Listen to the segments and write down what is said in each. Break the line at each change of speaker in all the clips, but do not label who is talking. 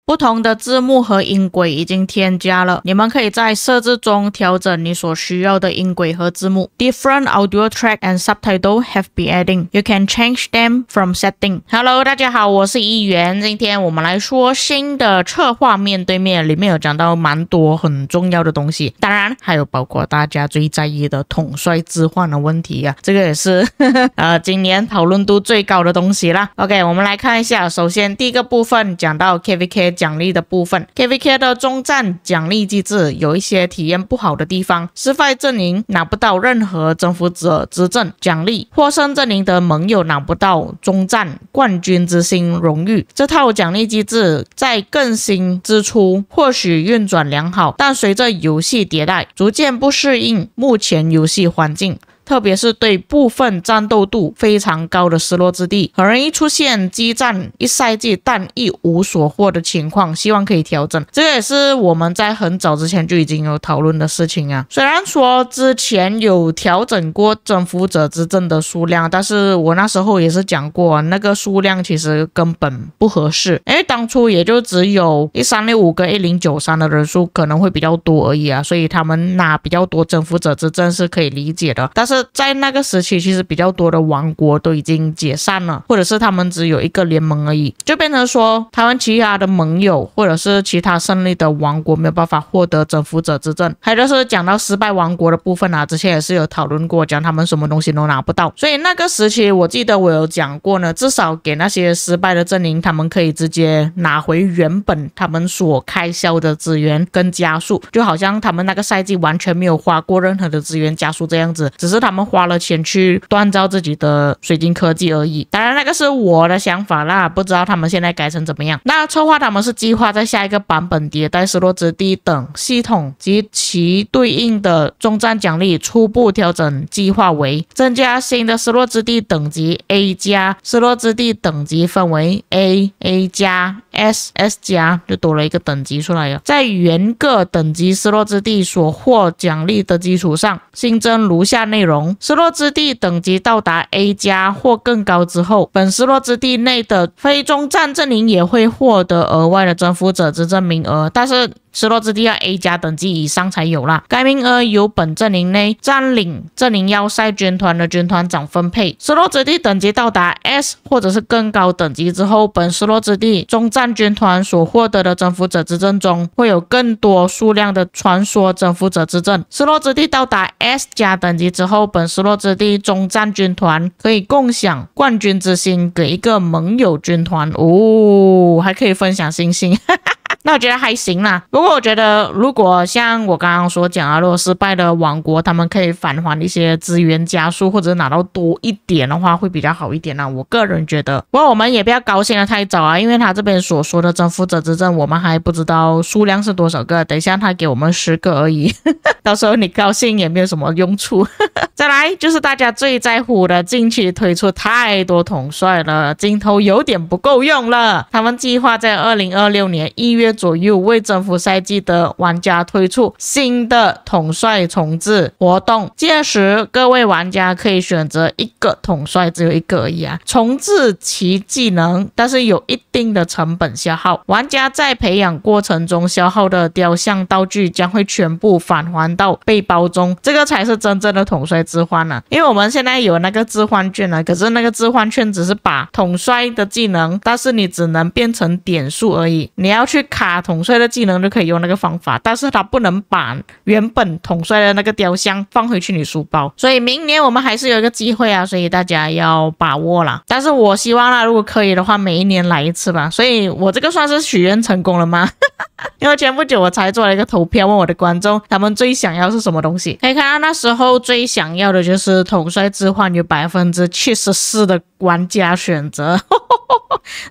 不同的字幕和音轨已经添加了，你们可以在设置中调整你所需要的音轨和字幕。Different audio track and subtitle have been added. You can change them from setting. Hello， 大家好，我是议员。今天我们来说新的策划面对面，里面有讲到蛮多很重要的东西，当然还有包括大家最在意的统帅置换的问题啊，这个也是今年讨论度最高的东西啦。OK， 我们来看一下，首先第一个部分讲到 KVK 奖励的部分。 KVK 的中战奖励机制有一些体验不好的地方，失败阵营拿不到任何征服者之证奖励，获胜阵营的盟友拿不到中战冠军之星荣誉。这套奖励机制在更新之初或许运转良好，但随着游戏迭代逐渐不适应目前游戏环境，特别是对部分战斗度非常高的失落之地，很容易出现激战一赛季但一无所获的情况，希望可以调整。这个也是我们在很早之前就已经有讨论的事情啊。虽然说之前有调整过征服者之证的数量，但是我那时候也是讲过，那个数量其实根本不合适，因为当初也就只有1365跟1093的人数可能会比较多而已啊，所以他们拿比较多征服者之证是可以理解的。但是在那个时期，其实比较多的王国都已经解散了，或者是他们只有一个联盟而已，就变成说他们其他的盟友或者是其他胜利的王国没有办法获得征服者之证。还有就是讲到失败王国的部分啊，之前也是有讨论过，讲他们什么东西都拿不到，所以那个时期我记得我有讲过呢，至少给那些失败的阵营，他们可以直接拿回原本他们所开销的资源跟加速，就好像他们那个赛季完全没有花过任何的资源加速这样子，只是他们花了钱去锻造自己的水晶科技而已。当然那个是我的想法啦，不知道他们现在改成怎么样。那策划他们是计划在下一个版本迭代失落之地等系统及其对应的中战奖励，初步调整计划为增加新的失落之地等级 A 加，失落之地等级分为 A、A 加、S、S 加，就多了一个等级出来了。在原个等级失落之地所获奖励的基础上，新增如下内容：失落之地等级到达 A 加或更高之后，本失落之地内的非中战阵营也会获得额外的征服者之证名额，但是失落之地要 A 加等级以上才有啦。该名额由本阵营内占领阵营要塞军团的军团长分配。失落之地等级到达 S 或者是更高等级之后，本失落之地中战军团所获得的征服者之证中会有更多数量的传说征服者之证。失落之地到达 S 加等级之后，本失落之地中战军团可以共享冠军之星给一个盟友军团哦，还可以分享星星那我觉得还行啦，不过我觉得如果像我刚刚所讲啊，如果失败的王国他们可以返还一些资源加速或者拿到多一点的话会比较好一点啦，我个人觉得。不过我们也不要高兴的太早啊，因为他这边所说的征服者之证我们还不知道数量是多少个，等一下他给我们10个而已到时候你高兴也没有什么用处再来就是大家最在乎的，近期推出太多统帅了，镜头有点不够用了。他们计划在2026年1月左右为征服赛季的玩家推出新的统帅重置活动，届时各位玩家可以选择一个统帅，只有一个而已啊，重置其技能，但是有一定的成本消耗，玩家在培养过程中消耗的雕像道具将会全部返还到背包中，这个才是真正的统帅置换啊。因为我们现在有那个置换券啊，可是那个置换券只是把统帅的技能，但是你只能变成点数而已，你要去卡统帅的技能就可以用那个方法，但是它不能把原本统帅的那个雕像放回去你书包，所以明年我们还是有一个机会啊，所以大家要把握啦。但是我希望啦，如果可以的话每一年来一次吧，所以我这个算是许愿成功了吗因为前不久我才做了一个投票，问我的观众他们最想要是什么东西，可以看到那时候最想要的就是统帅置换，有74%的玩家选择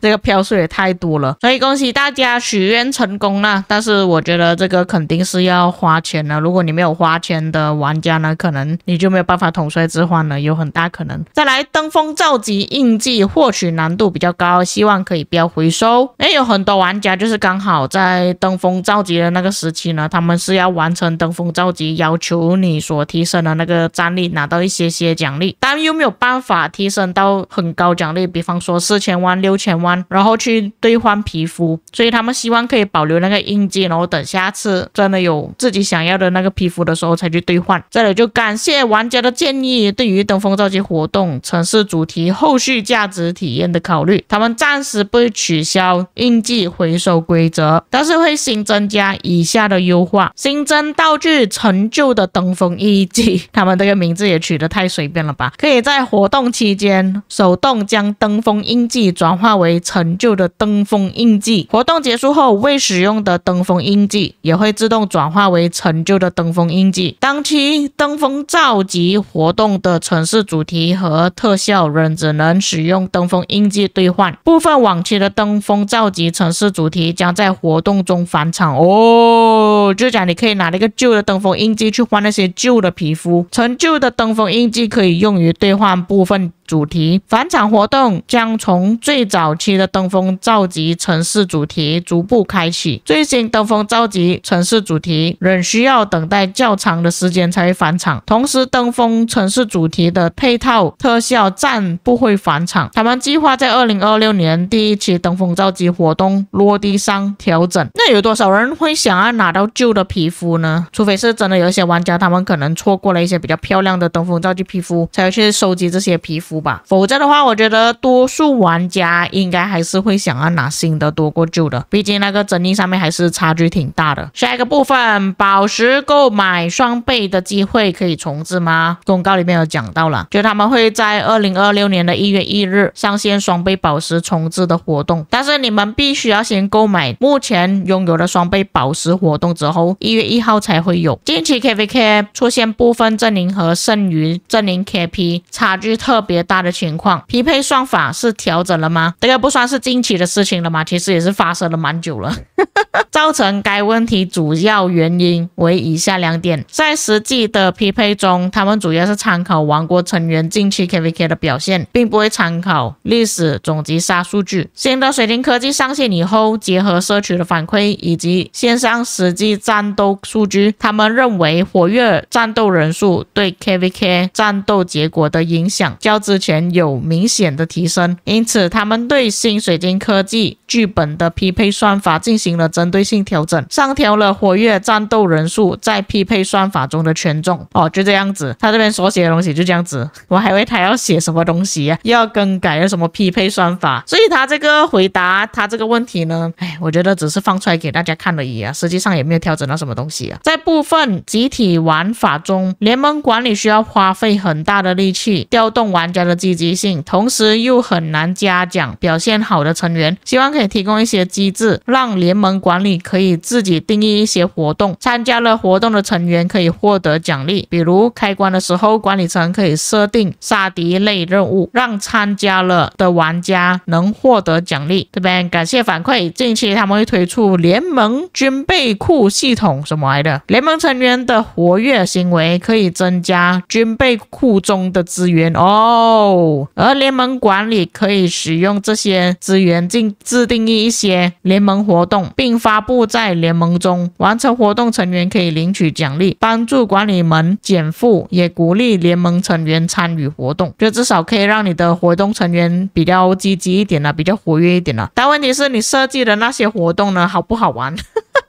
这个票数也太多了，所以恭喜大家许愿成功了。但是我觉得这个肯定是要花钱的，如果你没有花钱的玩家呢，可能你就没有办法统帅置换了，有很大可能。再来登峰造极印记获取难度比较高，希望可以不要回收。有很多玩家就是刚好在登峰造极的那个时期呢，他们是要完成登峰造极要求你所提升的那个战力，拿到一些奖励，但又没有办法提升到很高奖励，比方说4000万、6000万，然后去兑换皮肤，所以他们希望可以保留那个印记，然后等下次真的有自己想要的那个皮肤的时候才去兑换。这里就感谢玩家的建议，对于登峰造极活动城市主题后续价值体验的考虑，他们暂时不会取消印记回收规则，但是会新增加以下的优化：新增道具成就的登峰印记，他们这个名字也取得太随便了吧？可以在活动期间手动将登峰印记转化为成就的登峰印记，活动结束后未使用的登峰印记也会自动转化为成就的登峰印记。当期登峰造极活动的城市主题和特效仍只能使用登峰印记兑换，部分往期的登峰造极城市主题将在活动中返场哦。就讲你可以拿那个旧的登峰印记去换那些旧的皮肤，成就的登峰印记可以用于兑换部分主题。返场活动将从最早期的登峰造极城市主题逐步开启，最新登峰造极城市主题仍需要等待较长的时间才会返场，同时登峰城市主题的配套特效暂不会返场。他们计划在2026年第一期登峰造极活动落地上调整。那有多少人会想要拿到旧的皮肤呢？除非是真的有一些玩家他们可能错过了一些比较漂亮的登峰造极皮肤，才会去收集这些皮肤吧。否则的话，我觉得多数玩家应该还是会想要拿新的多过旧的，毕竟那个争议上面还是差距挺大的。下一个部分，宝石购买双倍的机会可以重置吗？公告里面有讲到了，就他们会在2026年的1月1日上线双倍宝石重置的活动，但是你们必须要先购买目前拥有的双倍宝石活动之后，1月1号才会有。近期 KVK 出现部分阵营和剩余阵营 KP 差距特别大的情况，匹配算法是调整了吗？这个不算是近期的事情了吗？其实也是发生了蛮久了。造成该问题主要原因为以下2点。在实际的匹配中，他们主要是参考王国成员近期 KVK 的表现，并不会参考历史总击杀数据。新的水晶科技上线以后，结合社区的反馈以及线上实际战斗数据，他们认为活跃战斗人数对 KVK 战斗结果的影响较之前有明显的提升，因此他们对新水晶科技剧本的匹配算法进行了针对性调整，上调了活跃战斗人数在匹配算法中的权重。就这样子，他这边所写的东西就这样子，我还以为他要写什么东西啊，要更改了什么匹配算法，所以他这个回答他这个问题呢，我觉得只是放出来给大家看而已啊，实际上也没有调整到什么东西啊。在部分集体玩法中，联盟管理需要花费很大的力气调动玩家的积极性，同时又很难嘉奖表现好的成员，希望可以提供一些机制，让联盟管理可以自己定义一些活动，参加了活动的成员可以获得奖励，比如开关的时候管理层可以设定杀敌类任务，让参加了的玩家能获得奖励。这边感谢反馈，近期他们会推出联盟军备库系统，什么来的？联盟成员的活跃行为可以增加军备库中的资源而联盟管理可以使用这些资源自定义一些联盟活动，并发布在联盟中，完成活动成员可以领取奖励，帮助管理们减负，也鼓励联盟成员参与活动，就至少可以让你的活动成员比较积极一点比较活跃一点但问题是你设计的那些活动呢，好不好玩？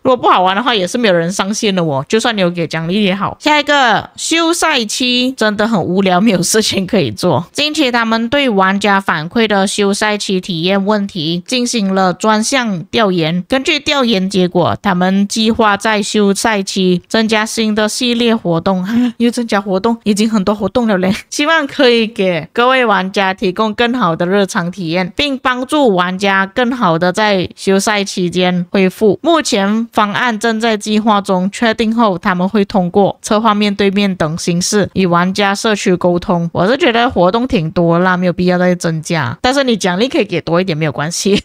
如果不好玩的话，也是没有人上线的就算你有给奖励也好。下一个，休赛期真的很无聊，没有事情可以做。近期他们对玩家反馈的休赛期体验问题进行了专项调研，根据调研结果，他们计划在休赛期增加新的系列活动又增加活动，已经很多活动了嘞，希望可以给各位玩家提供更好的日常体验，并帮助玩家更好的在休赛期间恢复。目前方案正在计划中，确定后他们会通过策划面对面等形式与玩家社区沟通。我是觉得活动挺多啦，没有必要再增加，但是你奖励可以给多一点没有关系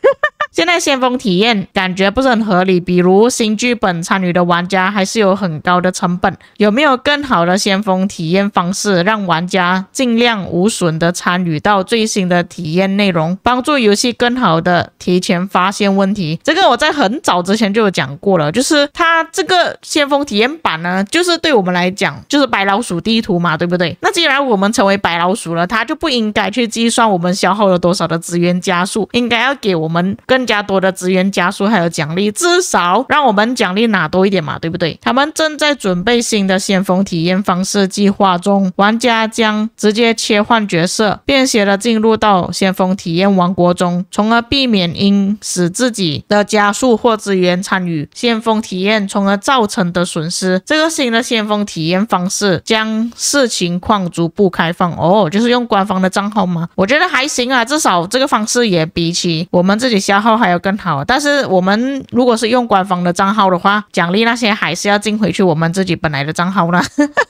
现在先锋体验感觉不是很合理，比如新剧本参与的玩家还是有很高的成本，有没有更好的先锋体验方式，让玩家尽量无损的参与到最新的体验内容，帮助游戏更好的提前发现问题？这个我在很早之前就有讲过了，就是它这个先锋体验版呢，就是对我们来讲就是白老鼠地图嘛，对不对？那既然我们成为白老鼠了，它就不应该去计算我们消耗了多少的资源加速，应该要给我们更加多的资源加速还有奖励，至少让我们奖励拿多一点嘛，对不对？他们正在准备新的先锋体验方式计划中，玩家将直接切换角色，便携的进入到先锋体验王国中，从而避免因使自己的加速或资源参与先锋体验从而造成的损失。这个新的先锋体验方式将视情况逐步开放就是用官方的账号吗？我觉得还行啊，至少这个方式也比起我们自己消耗还要更好。但是我们如果是用官方的账号的话，奖励那些还是要进回去我们自己本来的账号啦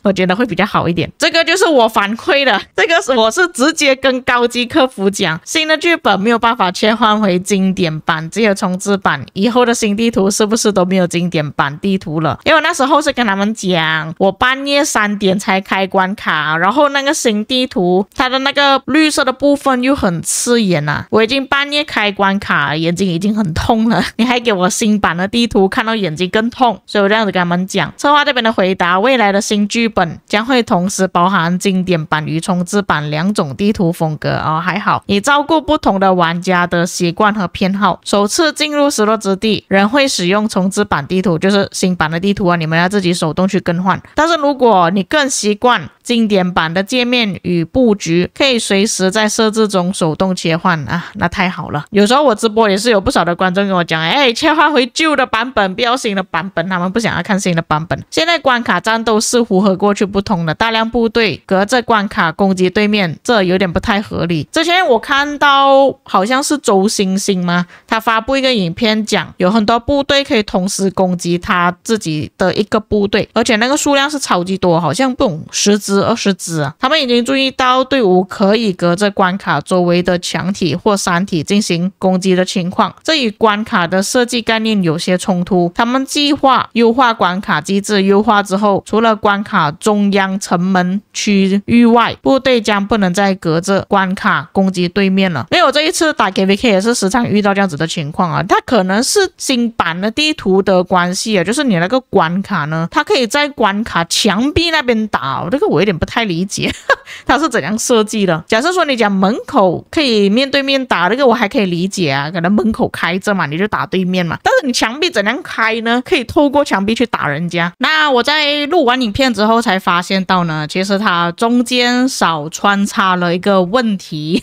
我觉得会比较好一点。这个就是我反馈的，这个我是直接跟高级客服讲，新的剧本没有办法切换回经典版，只有重置版，以后的新地图是不是都没有经典版地图了？因为我那时候是跟他们讲，我半夜3点才开关卡，然后那个新地图它的那个绿色的部分又很刺眼啊，我已经半夜开关卡，眼睛已经很痛了，你还给我新版的地图，看到眼睛更痛。所以我这样子跟他们讲。策划这边的回答，未来的新剧本将会同时包含经典版与重置版2种地图风格还好，以照顾不同的玩家的习惯和偏好。首次进入失落之地仍会使用重置版地图，就是新版的地图你们要自己手动去更换。但是如果你更习惯经典版的界面与布局，可以随时在设置中手动切换那太好了。有时候我直播也是有不少的观众跟我讲，切换回旧的版本，不要新的版本，他们不想要看新的版本。现在关卡战斗似乎和过去不同了，大量部队隔着关卡攻击对面，这有点不太合理。之前我看到好像是周星星吗，他发布一个影片讲，有很多部队可以同时攻击他自己的一个部队，而且那个数量是超级多，好像不懂10只20只他们已经注意到队伍可以隔着关卡周围的墙体或山体进行攻击的情况，这与关卡的设计概念有些冲突。他们计划优化关卡机制，优化之后，除了关卡中央城门区域外，部队将不能再隔着关卡攻击对面了。因为我这一次打 KVK 也是时常遇到这样子的情况它可能是新版的地图的关系就是你那个关卡呢，它可以在关卡墙壁那边打这个我有点不太理解它是怎样设计的。假设说你讲门口可以面对面打，这个我还可以理解可能门口开着嘛，你就打对面嘛。但是你墙壁怎样开呢？可以透过墙壁去打人家。那我在录完影片之后才发现到呢，其实它中间少穿插了一个问题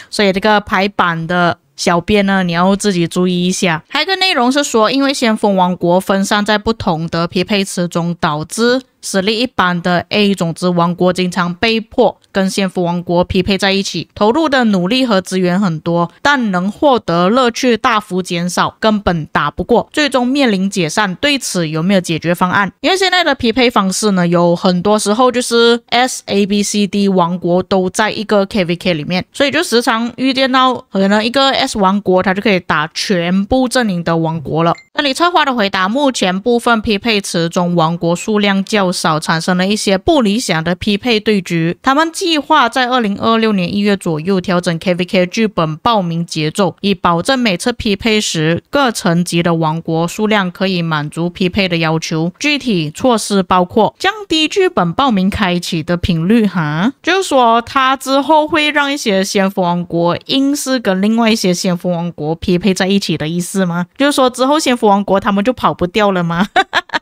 所以这个排版的小编呢，你要自己注意一下。还有一个内容是说，因为先锋王国分散在不同的匹配池中，导致实力一般的 A 种子王国经常被迫跟先锋王国匹配在一起，投入的努力和资源很多，但能获得乐趣大幅减少，根本打不过，最终面临解散。对此有没有解决方案？因为现在的匹配方式呢，有很多时候就是 S、A、B、C、D 王国都在一个 KVK 里面，所以就时常遇见到可能一个 S 王国它就可以打全部阵营的王国了。那你策划的回答，目前部分匹配池中王国数量较少，产生了一些不理想的匹配对局。他们计划在2026年1月左右调整 KVK 剧本报名节奏，以保证每次匹配时各层级的王国数量可以满足匹配的要求。具体措施包括降低剧本报名开启的频率就是说他之后会让一些先锋王国硬是跟另外一些先锋王国匹配在一起的意思吗？就是说之后先锋王国他们就跑不掉了吗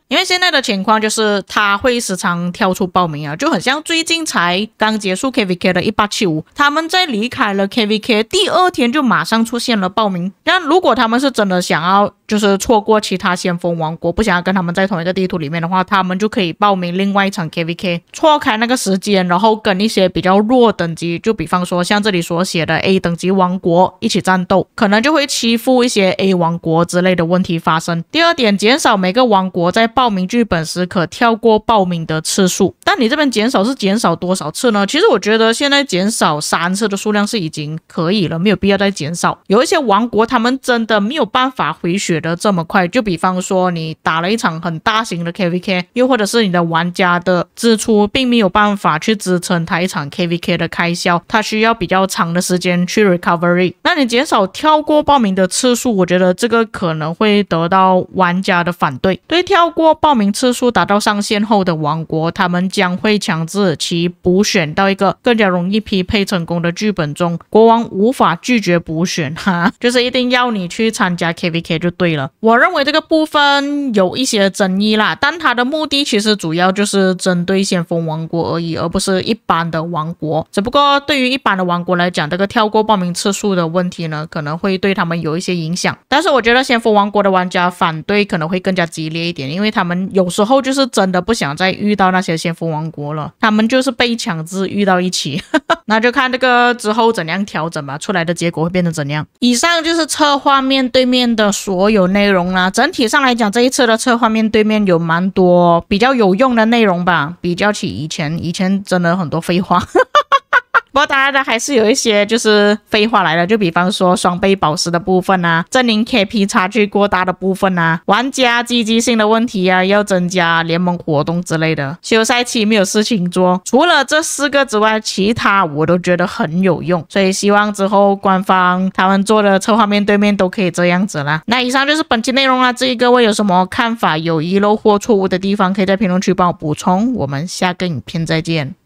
因为现在的情况就是他会时常跳出报名就很像最近才刚结束 KVK 的1875，他们在离开了 KVK 第2天就马上出现了报名。那如果他们是真的想要就是错过其他先锋王国，不想要跟他们在同一个地图里面的话，他们就可以报名另外一场 KVK， 错开那个时间，然后跟一些比较弱等级，就比方说像这里所写的 A 等级王国一起战斗，可能就会欺负一些 A 王国之类的问题发生。第二点，减少每个王国在报名剧本时可跳过报名的次数。但你这边减少是减少多少次呢？其实我觉得现在减少3次的数量是已经可以了，没有必要再减少。有一些王国他们真的没有办法回血的这么快，就比方说你打了一场很大型的 KVK， 又或者是你的玩家的支出并没有办法去支撑他一场 KVK 的开销，他需要比较长的时间去 recovery。 那你减少跳过报名的次数，我觉得这个可能会得到玩家的反对。对跳过报名次数达到上限后的王国，他们将会强制其补选到一个更加容易匹配成功的剧本中，国王无法拒绝补选就是一定要你去参加 KVK 就对了。我认为这个部分有一些争议啦，但它的目的其实主要就是针对先锋王国而已，而不是一般的王国。只不过对于一般的王国来讲，这个跳过报名次数的问题呢，可能会对他们有一些影响。但是我觉得先锋王国的玩家反对可能会更加激烈一点，因为他们有时候就是真的不想再遇到那些先锋王国了，他们就是被强制遇到一起那就看这个之后怎样调整吧，出来的结果会变成怎样。以上就是策划面对面的所有内容啦。整体上来讲，这一次的策划面对面有蛮多比较有用的内容吧，比较起以前真的很多废话不过当然的还是有一些就是废话来了，就比方说双倍宝石的部分啊，阵营 KP 差距过大的部分啊，玩家积极性的问题啊，要增加联盟活动之类的。休赛期没有事情做，除了这4个之外，其他我都觉得很有用，所以希望之后官方他们做的策划面对面都可以这样子啦。那以上就是本期内容啦，至于各位有什么看法，有遗漏或错误的地方，可以在评论区帮我补充。我们下个影片再见。